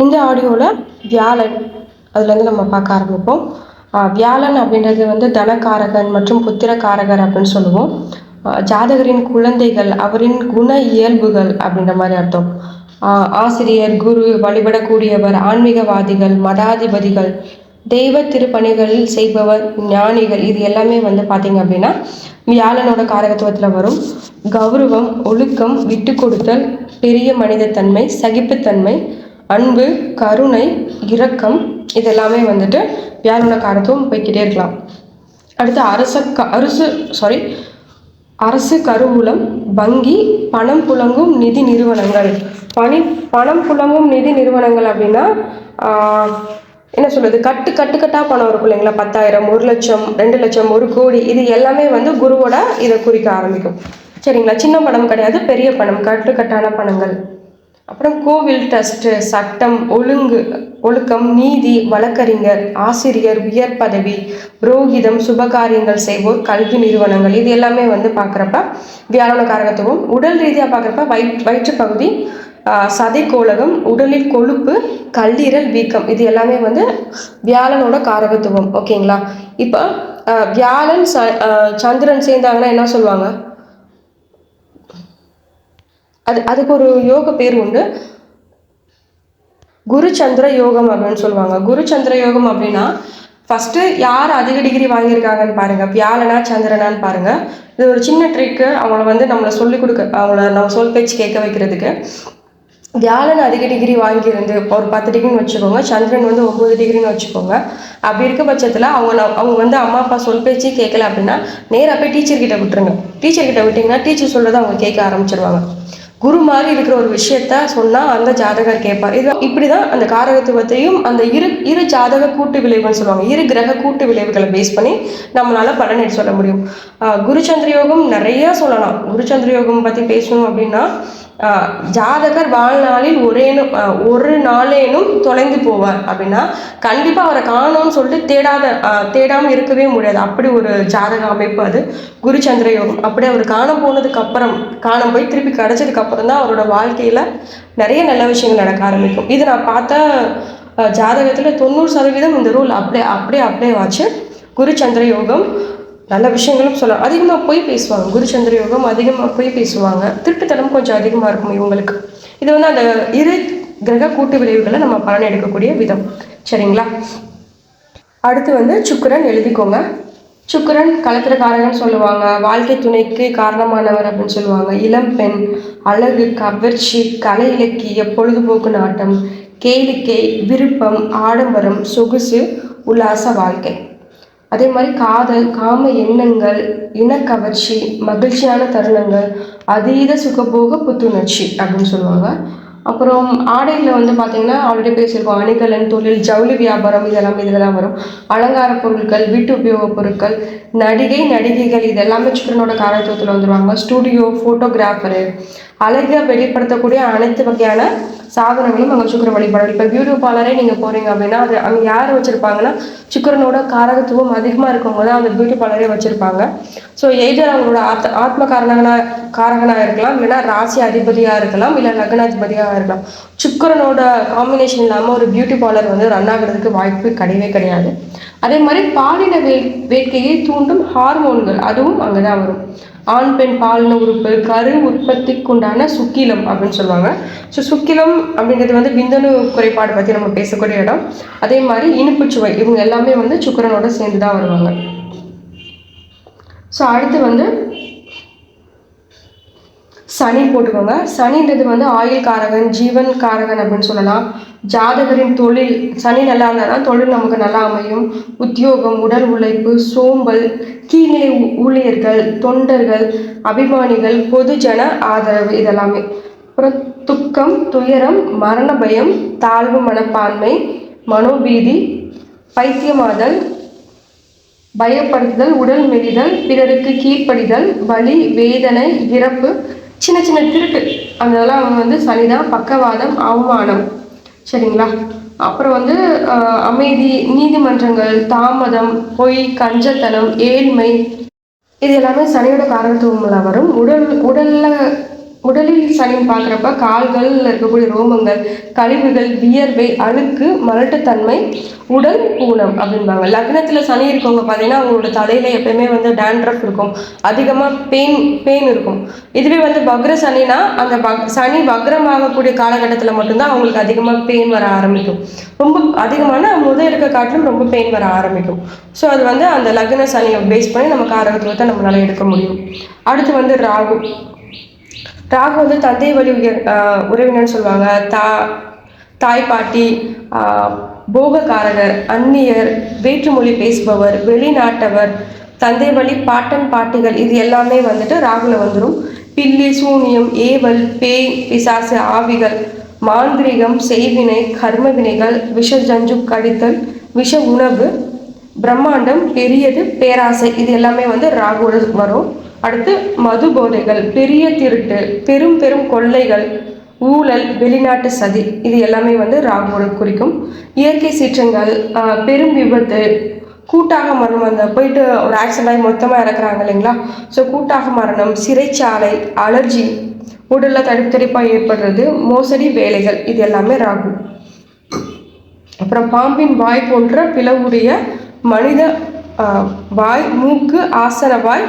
இந்த ஆடியோவில் வியாழன் அதுலேருந்து நம்ம பார்க்க ஆரம்பிப்போம். வியாழன் அப்படின்றது வந்து தனக்காரகன் மற்றும் புத்திரக்காரகர் அப்படின்னு சொல்லுவோம். ஜாதகரின் குழந்தைகள் அவரின் குண இயல்புகள் அப்படின்ற மாதிரி அர்த்தம். ஆசிரியர், குரு, வழிபடக்கூடியவர், ஆன்மீகவாதிகள், மதாதிபதிகள், தெய்வ திருப்பணிகளில் செய்பவர், ஞானிகள், இது எல்லாமே வந்து பார்த்தீங்க அப்படின்னா வியாழனோட காரகத்துவத்தில் வரும். கௌரவம், ஒழுக்கம், விட்டு கொடுத்தல், பெரிய மனிதத்தன்மை, சகிப்புத்தன்மை, அன்பு, கருணை, இரக்கம், இதெல்லாமே வந்துட்டு வியாழனோட காரத்துவம் போய்கிட்டே இருக்கலாம். அடுத்து அரசு கருவூலம், வங்கி, பணம் புழங்கும் நிதி நிறுவனங்கள். பணம் புழங்கும் நிதி நிறுவனங்கள் அப்படின்னா என்ன சொல்றது, கட்டுக்கட்டாக பணம் இருக்கும் இல்லைங்களா, 10,000, 1,00,000, 2,00,000, 1 கோடி, இது எல்லாமே வந்து குருவோட இதை குறிக்க ஆரம்பிக்கும். சரிங்களா, சின்ன பணம் கிடையாது, பெரிய பணம், கட்டுக்கட்டான பணங்கள். அப்புறம் கோவில், ட்ரஸ்ட்டு, சட்டம், ஒழுக்கம், நீதி, வழக்கறிஞர், ஆசிரியர், உயர் பதவி, புரோகிதம், சுபகாரியங்கள் செய்வோர், கல்வி நிறுவனங்கள், இது எல்லாமே வந்து பார்க்குறப்ப வியாழன காரகத்துவம். உடல் ரீதியாக பார்க்குறப்ப வயிற்றுப்பகுதி, சதைக்கோளகம், உடலில் கொழுப்பு, கல்லீரல் வீக்கம், இது எல்லாமே வந்து வியாழனோட காரகத்துவம். ஓகேங்களா. இப்போ வியாழன் சந்திரன் சேர்ந்தாங்கன்னா என்ன சொல்லுவாங்க, அதுக்கு ஒரு யோக பேர் உண்டு, குரு சந்திர யோகம் அப்படின்னு சொல்லுவாங்க. குரு சந்திர யோகம் அப்படின்னா ஃபர்ஸ்ட் யார் அதிக டிகிரி வாங்கியிருக்காங்கன்னு பாருங்க, வியாழனா சந்திரனான்னு பாருங்க. இது ஒரு சின்ன ட்ரிக்கு, அவங்கள வந்து நம்மளை சொல்லிக் கொடுக்க, அவங்கள நம்ம சொல் பேச்சு கேட்க வைக்கிறதுக்கு. வியாழன் அதிக டிகிரி வாங்கியிருந்து ஒரு 10 டிகிரின்னு வச்சுக்கோங்க, சந்திரன் வந்து 9 டிகிரின்னு வச்சுக்கோங்க. அப்படி இருக்க பட்சத்தில் அவங்க வந்து அம்மா அப்பா சொல் பேச்சு கேட்கல அப்படின்னா நேராக போய் டீச்சர்கிட்ட விட்டுருங்க. டீச்சர்கிட்ட விட்டிங்கன்னா டீச்சர் சொல்றதை அவங்க கேட்க ஆரம்பிச்சிருவாங்க. குரு மாதிரி இருக்கிற ஒரு விஷயத்த சொன்னால் அந்த ஜாதகர் கேட்பார். இது இப்படி தான் அந்த காரகத்துவத்தையும் அந்த இரு ஜாதக கூட்டு விளைவுன்னு சொல்லுவாங்க, இரு கிரக கூட்டு விளைவுகளை பேஸ் பண்ணி நம்மளால பலனை சொல்ல முடியும். குருச்சந்திர யோகம் நிறைய சொல்லலாம். குருச்சந்திர யோகம் பற்றி பேசணும் அப்படின்னா ஜாதகர் வாழ்நாளில் ஒரு நாளேனும் தொலைந்து போவார் அப்படின்னா கண்டிப்பாக அவரை காணோம்னு சொல்லிட்டு தேடாமல் இருக்கவே முடியாது. அப்படி ஒரு ஜாதக அமைப்பு அது குருச்சந்திர யோகம். அப்படி அவர் காண போய் திருப்பி கிடைச்சதுக்கப்புறம் தான் அவரோட வாழ்க்கையில் நிறைய நல்ல விஷயங்கள் நடக்க ஆரம்பிக்கும். இது நான் பார்த்த ஜாதகத்தில் 90% இந்த ரூல் அப்படியே ஆச்சு. குருச்சந்திர யோகம் நல்ல விஷயங்களும் சொல்லலாம். அதிகமாக போய் பேசுவாங்க, குருச்சந்திர யோகம் அதிகமாக போய் பேசுவாங்க, திருட்டுத்தனம் கொஞ்சம் அதிகமாக இருக்கும் இவங்களுக்கு. இது வந்து அந்த இரு கிரக கூட்டு விளைவுகளை நம்ம பலன் எடுக்கக்கூடிய விதம். சரிங்களா. அடுத்து வந்து சுக்கிரன் எழுதிக்கோங்க. சுக்கிரன் கலத்திரக்காரகன்னு சொல்லுவாங்க, வாழ்க்கை துணைக்கு காரணமானவர் அப்படின்னு சொல்லுவாங்க. இளம் பெண், அழகு, கவர்ச்சி, கலை இலக்கிய, பொழுதுபோக்கு நாட்டம், கேளிக்கை, விருப்பம், ஆடம்பரம், சொகுசு, உல்லாச வாழ்க்கை. அதே மாதிரி காதல், காம எண்ணங்கள், இனக்கவர்ச்சி, மகிழ்ச்சியான தருணங்கள், அதீத சுகபோக புத்துணர்ச்சி அப்படின்னு சொல்லுவாங்க. அப்புறம் ஆடைகளில் வந்து பார்த்தீங்கன்னா ஆல்ரெடி பேசியிருக்கோம், அணிகலன், தொழில், ஜவுளி வியாபாரம், இதில் தான் வரும். அலங்கார பொருட்கள், வீட்டு உபயோகப் பொருட்கள், நடிகைகள், இது எல்லாமே சுக்கிரனோட காரகத்துவத்தில் வந்துடுவாங்க. ஸ்டூடியோ, ஃபோட்டோகிராஃபரு, அழகாக வெளிப்படுத்தக்கூடிய அனைத்து வகையான சாதனங்களும் அங்கே சுக்கிர வழிபாடு. இப்போ பியூட்டி பார்லரே நீங்கள் போகிறீங்க அப்படின்னா அது அங்கே யார் வச்சுருப்பாங்கன்னா சுக்கிரனோட காரகத்துவம் அதிகமாக இருக்கவங்க தான் அந்த பியூட்டி பார்லரே வச்சுருப்பாங்க. ஸோ எய்தர் அவங்களோட ஆத்ம காரகனாக இருக்கலாம், இல்லைன்னா ராசி அதிபதியாக இருக்கலாம், இல்லை லக்னாதிபதியாக இருக்கலாம். சுக்கிரனோட காம்பினேஷன் இல்லாமல் ஒரு பியூட்டி பார்லர் வந்து ரன் ஆகிறதுக்கு வாய்ப்பு கிடையாது. அதே மாதிரி பாலின வேட்கையை தூண்டும் ஹார்மோன்கள், அதுவும் அங்கே தான் வரும். ஆண் பெண் பாலின உறுப்பு, கரு உற்பத்திக்குண்டான சுக்கிலம் அப்படின்னு சொல்லுவாங்க. ஸோ சுக்கிலம் அப்படிங்கிறது வந்து விந்தணு குறைபாடு பற்றி நம்ம பேசக்கூடிய இடம். அதே மாதிரி இனிப்புச்சுவை, இவங்க எல்லாமே வந்து சுக்கிரனோட சேர்ந்து தான் வருவாங்க. ஸோ அடுத்து வந்து சனி போட்டுக்கோங்க. சனின்றது வந்து ஆயுள் காரகன், ஜீவன் காரகன் அப்படின்னு சொல்லலாம். ஜாதகரின் தொழில், சனி நல்லா இருந்தால் தொழில் நமக்கு நல்லா அமையும். உத்தியோகம், உடல் உழைப்பு, சோம்பல், கீழ்நிலை ஊழியர்கள், தொண்டர்கள், அபிமானிகள், பொதுஜன ஆதரவு, இதெல்லாமே. அப்புறம் துக்கம், துயரம், மரண பயம், தாழ்வு மனப்பான்மை, மனோபீதி, பைத்தியமாதல், பயப்படுத்துதல், உடல் மெலிதல், பிறருக்கு கீழ்ப்படிதல், வலி, வேதனை, இறப்பு, சின்ன சின்ன திருட்டு, அதெல்லாம் அவங்க வந்து சனிதான். பக்கவாதம், அவமானம். சரிங்களா. அப்புறம் வந்து அமைதி, நீதிமன்றங்கள், தாமதம், பொய், கஞ்சத்தனம், ஏழ்மை, இது எல்லாமே சனியோட காரகத்துவம்ல வரும். உடல்ல உடலில் சனின்னு பார்க்குறப்ப கால்களில் இருக்கக்கூடிய ரோமங்கள், கழிவுகள், வியர்வை, அழுக்கு, மலட்டுத்தன்மை, உடல் ஊனம் அப்படின்பாங்க. லக்னத்தில் சனி இருக்கவங்க பார்த்தீங்கன்னா அவங்களோட தலையில் எப்பயுமே வந்து டேண்ட்ரஃப் இருக்கும், அதிகமாக பெயின் இருக்கும். இதுவே வந்து வக்ர சனினா அந்த சனி வக்ரமாகக்கூடிய காலகட்டத்தில் மட்டும்தான் அவங்களுக்கு அதிகமாக பெயின் வர ஆரம்பிக்கும். ரொம்ப அதிகமான முதல் இருக்க காட்டிலும் ரொம்ப பெயின் வர ஆரம்பிக்கும். ஸோ அது வந்து அந்த லக்ன சனியை பேஸ் பண்ணி நம்ம காரகத்துவத்தை நம்மளால எடுக்க முடியும். அடுத்து வந்து ராகு. ராகு வந்து தந்தை வழி உறவினர்னு சொல்லுவாங்க. தாய் பாட்டி, போகக்காரகர், அந்நியர், வேற்றுமொழி பேசுபவர், வெளிநாட்டவர், தந்தை வழி பாட்டன் பாட்டிகள், இது எல்லாமே வந்துட்டு ராகுல வந்துடும். பில்லி, சூனியம், ஏவல், பேய், பிசாசு, ஆவிகள், மாந்திரிகம், செய்வினை, கர்ம வினைகள், விஷ ஜஞ்சு கடித்தல், விஷ உணவு, பிரம்மாண்டம், பெரியது, பேராசை, இது எல்லாமே வந்து ராகுவோட வரும். அடுத்து மது போதைகள், பெரிய திருட்டு, பெரும் பெரும் கொள்ளைகள், ஊழல், வெளிநாட்டு சதி, இது எல்லாமே வந்து ராகுவோட குறிக்கும். இயற்கை சீற்றங்கள், பெரும் விபத்து, கூட்டாக மரணம், அந்த போயிட்டு ஒரு ஆக்சிடென்ட் ஆகி மொத்தமாக இறக்குறாங்க இல்லைங்களா, ஸோ கூட்டாக மரணம், சிறைச்சாலை, அலர்ஜி, உடலில் தடிப்பாக ஏற்படுறது, மோசடி வேலைகள், இது எல்லாமே ராகு. அப்புறம் பாம்பின் வாய் போன்ற பிளவுடைய மனித வாய், மூக்கு, ஆசன வாய்,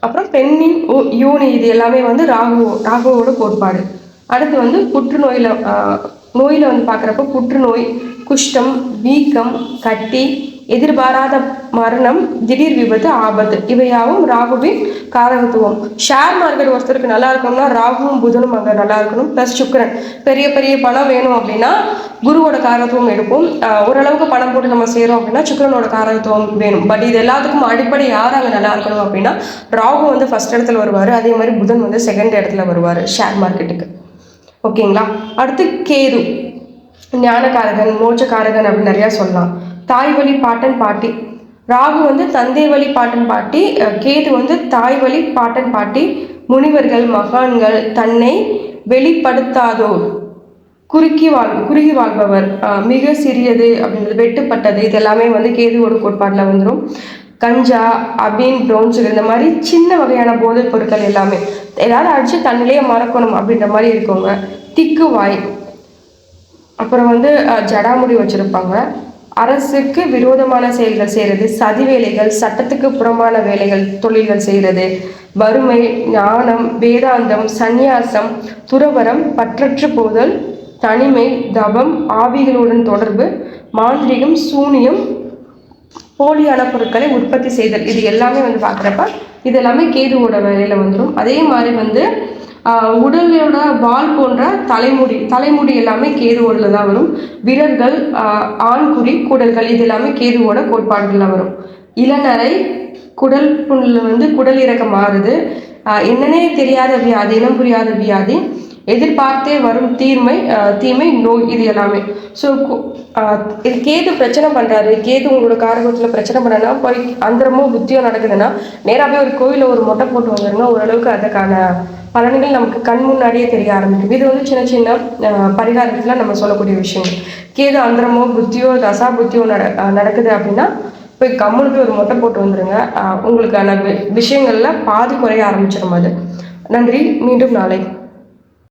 அப்புறம் பெண்ணின் யோனி, இது எல்லாமே வந்து ராகுவோட கோட்பாடு. அடுத்து வந்து நோயில் வந்து பார்க்குறப்ப புற்றுநோய், குஷ்டம், வீக்கம், கட்டி, எதிர்பாராத மரணம், திடீர் விபத்து, ஆபத்து, இவையாவும் ராகுவின் காரகத்துவம். ஷேர் மார்க்கெட் ஒருத்தருக்கு நல்லா இருக்கணும்னா ராகுவும் புதனும் அங்கே நல்லா இருக்கணும், ப்ளஸ் சுக்கிரன். பெரிய பெரிய பணம் வேணும் அப்படின்னா குருவோட காரகத்துவம் எடுப்போம். ஓரளவுக்கு பணம் போட்டு நம்ம செய்கிறோம் அப்படின்னா சுக்கிரனோட காரகத்துவம் வேணும். பட் இது எல்லாத்துக்கும் அடிப்படை யார் அங்கே நல்லா இருக்கணும் அப்படின்னா ராகு வந்து ஃபர்ஸ்ட் இடத்துல வருவார், அதே மாதிரி புதன் வந்து செகண்ட் இடத்துல வருவார் ஷேர் மார்க்கெட்டுக்கு. ஓகேங்களா. அடுத்து கேது, ஞானகாரகன், மோட்சக்காரகன் அப்படின்னு நிறையா சொல்லலாம். தாய் வழி பாட்டன் பாட்டி. ராகு வந்து தந்தை வழி பாட்டன் பாட்டி, கேது வந்து தாய் வழி பாட்டன் பாட்டி, முனிவர்கள், மகான்கள், தன்னை வெளிப்படுத்தாதோர், குறுகி வாழ்பவர், மிக சிறியது அப்படின்றது, வெட்டுப்பட்டது, இது எல்லாமே வந்து கேதுவோட கோட்பாட்டில் வந்துடும். கஞ்சா, அபீன், ப்ரௌன் சுகர், இந்த மாதிரி சின்ன வகையான போதைப் பொருட்கள் எல்லாமே ஏதாவது அடித்து தன்னிலையே மறக்கணும் அப்படின்ற மாதிரி இருக்கவங்க. திக்கு வாய், அப்புறம் வந்து ஜடாமுடி வச்சுருப்பாங்க. அரசுக்கு விரோதமான செயல்கள் செய்கிறது, சதி வேலைகள், சட்டத்துக்கு புறம்பான வேலைகள், தொழில்கள் செய்கிறது, வறுமை, ஞானம், வேதாந்தம், சந்நியாசம், துறவரம், பற்றற்று போதல், தனிமை, தவம், ஆவிகளுடன் தொடர்பு, மாந்திரிகம், சூனியம், போலியான பொருட்களை உற்பத்தி செய்தல், இது எல்லாமே வந்து பார்க்குறப்ப இது எல்லாமே கேதுவோட வேலையில் வந்துடும். அதே மாதிரி வந்து உடலோட வால் போன்ற தலைமுடி எல்லாமே கேதுவோட தான் வரும். விரல்கள், ஆண்குறி, குடல்கள், இது எல்லாமே கேதுவோட கோட்பாடுகளில் வரும். இளநரை, குடல் புண்ணில் வந்து குடல் இறக்க மாறுது, என்னன்னே தெரியாத வியாதி, இனம் புரியாத வியாதி, எதிர்பார்த்தே வரும் தீமை, நோய், இது எல்லாமே. ஸோ இது கேது பிரச்சனை பண்ணுறாரு, கேது உங்களோட காரகத்தில் பிரச்சனை பண்ணனா போய் அந்தரமோ புத்தியோ நடக்குதுன்னா நேராகவே ஒரு கோயிலில் ஒரு மொட்டை போட்டு வந்துருங்க, ஓரளவுக்கு அதுக்கான பலன்கள் நமக்கு கண் முன்னாடியே தெரிய ஆரம்பிக்கும். இது வந்து சின்ன சின்ன பரிகாரத்தில் நம்ம சொல்லக்கூடிய விஷயங்கள். கேது அந்தரமோ புத்தியோ தசா புத்தியோ நடக்குது அப்படின்னா போய் கம்முனுக்கு ஒரு மொட்டை போட்டு வந்துடுங்க, உங்களுக்கான விஷயங்கள்ல பாதி குறைய ஆரம்பிச்சிடும் அது. நன்றி, மீண்டும் நாளை.